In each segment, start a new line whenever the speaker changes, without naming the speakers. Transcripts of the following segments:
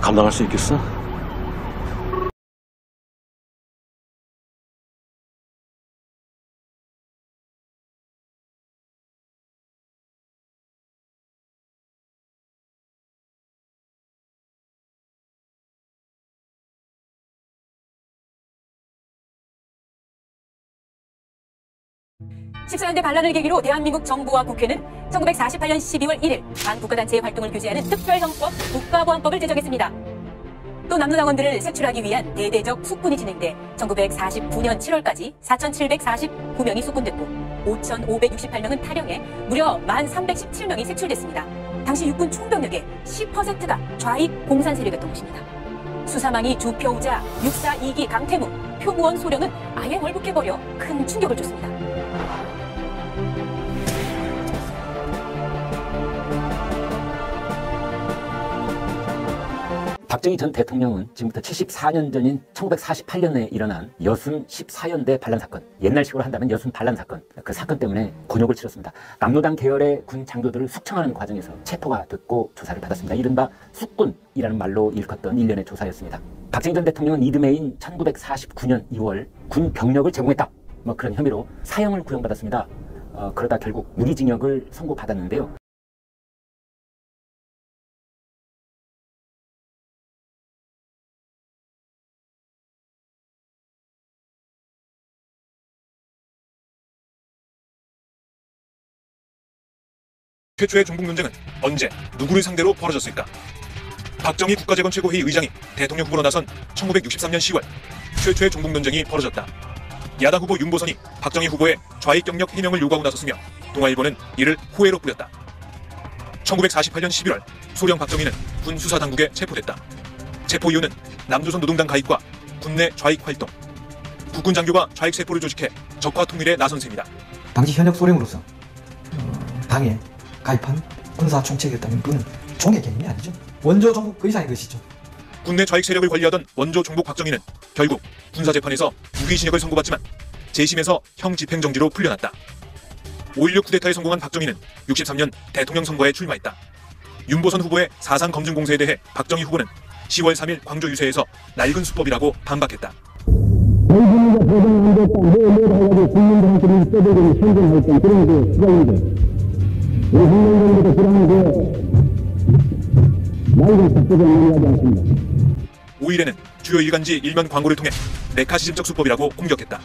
감당할 수 있겠어?
(14년대) 반란을 계기로 대한민국 정부와 국회는 1948년 12월 1일 반국가단체의 활동을 규제하는 특별형법 국가보안법을 제정했습니다. 또 남로당원들을 색출하기 위한 대대적 숙군이 진행돼 1949년 7월까지 4,749명이 숙군됐고 5,568명은 탈영해 무려 1,317명이 색출됐습니다. 당시 육군 총병력의 10%가 좌익 공산 세력이었던 것입니다. 수사망이 주표우자, 육사 2기 강태무, 표무원 소령은 아예 월북해버려 큰 충격을 줬습니다.
박정희 전 대통령은 지금부터 74년 전인 1948년에 일어난 여순 14연대 반란 사건, 옛날식으로 한다면 여순 반란 사건, 그 사건 때문에 곤욕을 치렀습니다. 남로당 계열의 군 장교들을 숙청하는 과정에서 체포가 됐고 조사를 받았습니다. 이른바 숙군이라는 말로 일컫던 일련의 조사였습니다. 박정희 전 대통령은 이듬해인 1949년 2월 군 병력을 제공했다, 그런 혐의로 사형을 구형받았습니다. 그러다 결국 무기징역을 선고받았는데요.
최초의 종북 논쟁은 언제, 누구를 상대로 벌어졌을까? 박정희 국가재건 최고회의 의장이 대통령 후보로 나선 1963년 10월 최초의 종북 논쟁이 벌어졌다. 야당 후보 윤보선이 박정희 후보의 좌익 경력 해명을 요구하고 나섰으며 동아일보는 이를 호혜로 뿌렸다. 1948년 11월 소령 박정희는 군 수사당국에 체포됐다. 체포 이유는 남조선 노동당 가입과 군내 좌익 활동, 국군 장교가 좌익 세포를 조직해 적화 통일에 나선 셈이다.
당시 현역 소령으로서 당에 가입한 군사 총책이었다면 그는 종의 개념이 아니죠. 원조 종북 그 이상의 것이죠.
군내 좌익 세력을 관리하던 원조 종북 박정희는 결국 군사재판에서 무기징역을 선고받지만 재심에서 형 집행정지로 풀려났다. 5.16 쿠데타에 성공한 박정희는 63년 대통령 선거에 출마했다. 윤보선 후보의 사상 검증 공세에 대해 박정희 후보는 10월 3일 광주 유세에서 낡은 수법이라고 반박했다.
저희 분위기가 보장 안 됐다. 뭐 해가지고 국민들한테 떠들고 선전했던 그런 그 시간인데 우리 국민들한테 그런 낡은 수법을 논의하지 않습니다.
5일에는 주요 일간지 일면 광고를 통해 메카시즘적 수법이라고 공격했다.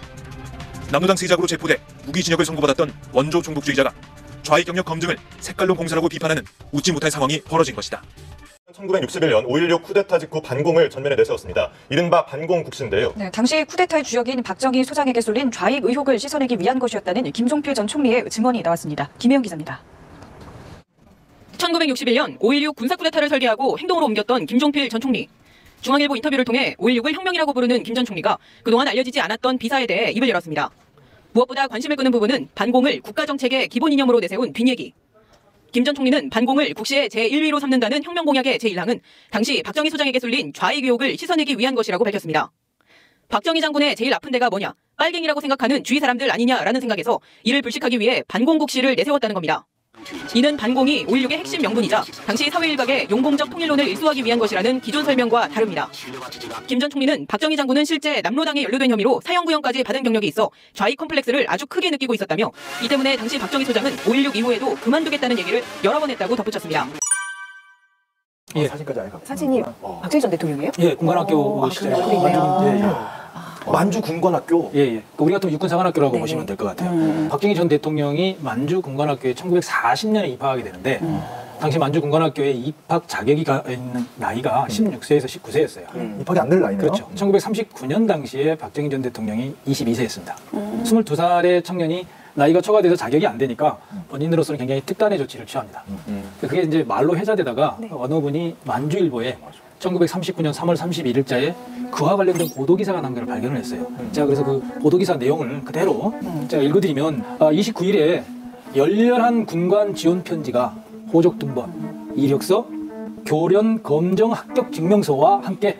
남로당 세작으로 체포돼 무기징역을 선고받았던 원조 종북주의자가 좌익 경력 검증을 색깔론 공세라고 비판하는 웃지 못할 상황이 벌어진 것이다.
1961년 5.16 쿠데타 직후 반공을 전면에 내세웠습니다. 이른바 반공국시인데요.
네, 당시 쿠데타의 주역인 박정희 소장에게 쏠린 좌익 의혹을 씻어내기 위한 것이었다는 김종필 전 총리의 증언이 나왔습니다. 김혜영 기자입니다.
1961년 5.16 군사 쿠데타를 설계하고 행동으로 옮겼던 김종필 전 총리. 중앙일보 인터뷰를 통해 5.16을 혁명이라고 부르는 김 전 총리가 그동안 알려지지 않았던 비사에 대해 입을 열었습니다. 무엇보다 관심을 끄는 부분은 반공을 국가정책의 기본 이념으로 내세운 뒷얘기. 김 전 총리는 반공을 국시의 제1위로 삼는다는 혁명 공약의 제1항은 당시 박정희 소장에게 쏠린 좌익 의혹을 씻어내기 위한 것이라고 밝혔습니다. 박정희 장군의 제일 아픈 데가 뭐냐, 빨갱이라고 생각하는 주위 사람들 아니냐라는 생각에서 이를 불식하기 위해 반공국시를 내세웠다는 겁니다. 이는 반공이 5.16의 핵심 명분이자 당시 사회 일각의 용공적 통일론을 일소하기 위한 것이라는 기존 설명과 다릅니다. 김 전 총리는 박정희 장군은 실제 남로당에 연루된 혐의로 사형구형까지 받은 경력이 있어 좌익 컴플렉스를 아주 크게 느끼고 있었다며 이 때문에 당시 박정희 소장은 5.16 이후에도 그만두겠다는 얘기를 여러 번 했다고 덧붙였습니다.
예. 사진까지 아예 갖고.
사진이 박정희 전 대통령이에요?
예, 군관학교 시절에 만주 군관학교. 예. 우리 같은 육군사관학교라고
네네.
보시면 될 것 같아요. 박정희 전 대통령이 만주 군관학교에 1940년에 입학하게 되는데 당시 만주 군관학교에 입학 자격이 있는 나이가 16세에서 19세였어요.
입학이 안 될 나이네요.
그렇죠. 1939년 당시에 박정희 전 대통령이 22세였습니다. 22살의 청년이 나이가 초과돼서 자격이 안 되니까 본인으로서는 굉장히 특단의 조치를 취합니다. 그게 이제 말로 회자되다가 어느 분이 만주일보에 1939년 3월 31일자에 그와 관련된 보도기사가 난 걸 발견을 했어요. 제가 그래서 그 보도기사 내용을 그대로 제가 읽어드리면 29일에 열렬한 군관 지원 편지가 호적 등본, 이력서, 교련 검정 합격 증명서와 함께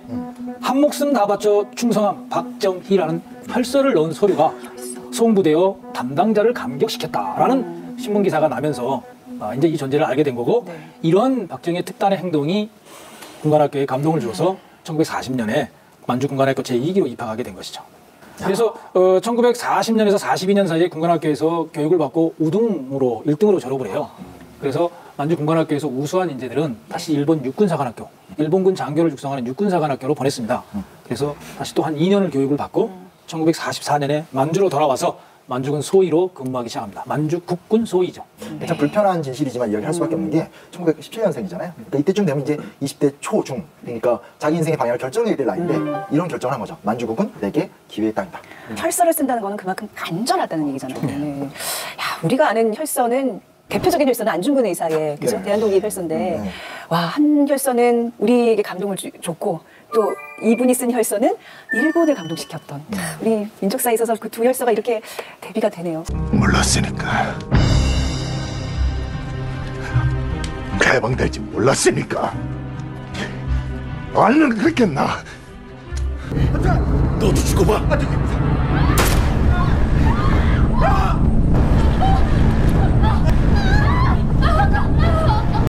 한 목숨 다 바쳐 충성한 박정희라는 펄서를 넣은 서류가 송부되어 담당자를 감격시켰다라는 신문기사가 나면서 이제 이 존재를 알게 된 거고 이러한 박정희의 특단의 행동이 군관학교에 감동을 주어서 1940년에 만주 군관학교 제2기로 입학하게 된 것이죠. 그래서 1940년에서 42년 사이에 군관학교에서 교육을 받고 우등으로 1등으로 졸업을 해요. 그래서 만주 군관학교에서 우수한 인재들은 다시 일본 육군사관학교, 일본군 장교를 육성하는 육군사관학교로 보냈습니다. 그래서 다시 또 한 2년을 교육을 받고 1944년에 만주로 돌아와서 만주군 소위로 근무하기 시작합니다. 만주 국군 소위죠.
참 불편한 진실이지만 이야기할 수밖에 없는 게 1917년생이잖아요. 그러니까 이때쯤 되면 이제 20대 초중, 그러니까 자기 인생의 방향을 결정해야 될 나이인데 이런 결정을 한 거죠. 만주국은 내게 기회의 땅이다.
혈서를 쓴다는 거는 그만큼 간절하다는 얘기잖아요. 네. 야, 우리가 아는 혈서는 대표적인 혈서는 안중근 의사의 그죠?
네.
대한독립 혈서인데 와, 한 혈서는 우리에게 감동을 줬고 또 이분이 쓴 혈서는 일본을 감동시켰던 우리 민족사에 있어서 그 두 혈서가 이렇게 대비가 되네요.
몰랐으니까. 해방될지 몰랐으니까. 알면 그랬겠나. 너도 죽어봐.